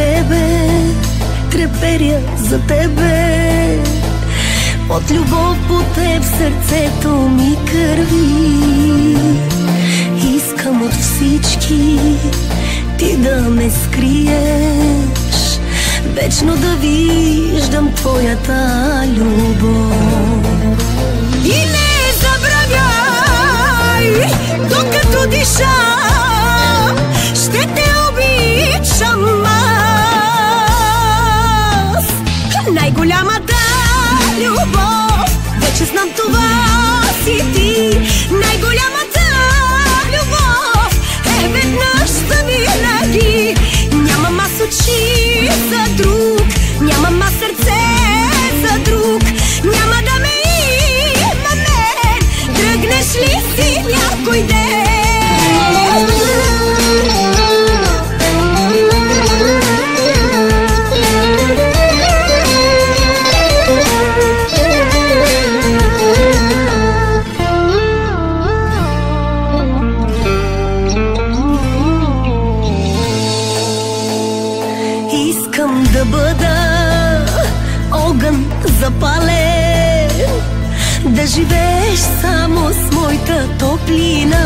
тебе, треперя за тебе. От любов по теб сърцето ми кърви. Искам от всички ти да ме скриеш, вечно да виждам твоята любов. И не забравяй, докато диша, ще те обичам аз. Най-голямата любов, вече знам това си ти. Най-голямата любов е веднъж завинаги. Нямам аз очи за друг, нямам аз сърце за друг. Няма да ме има мен, тръгнеш ли си някой ден. Искам да бъда огън запален, да живееш само с моята топлина.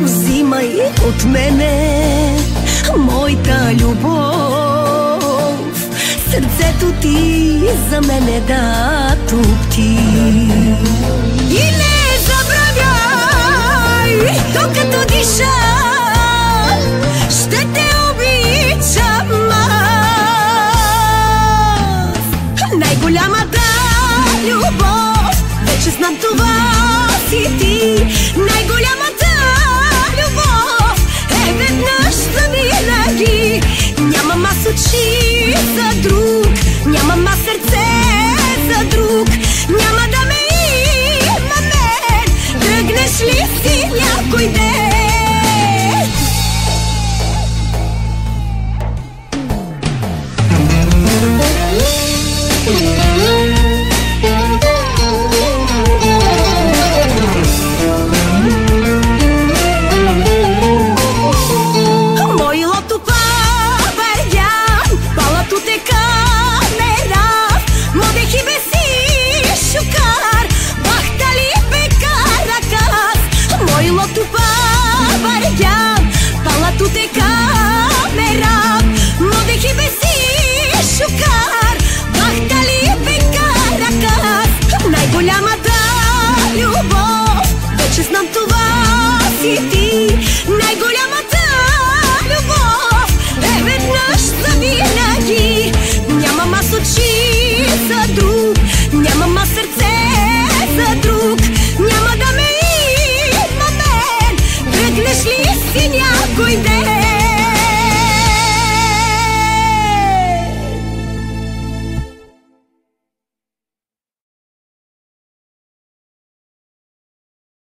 Взимай от мене моята любов, сърцето ти за мене да топти. И не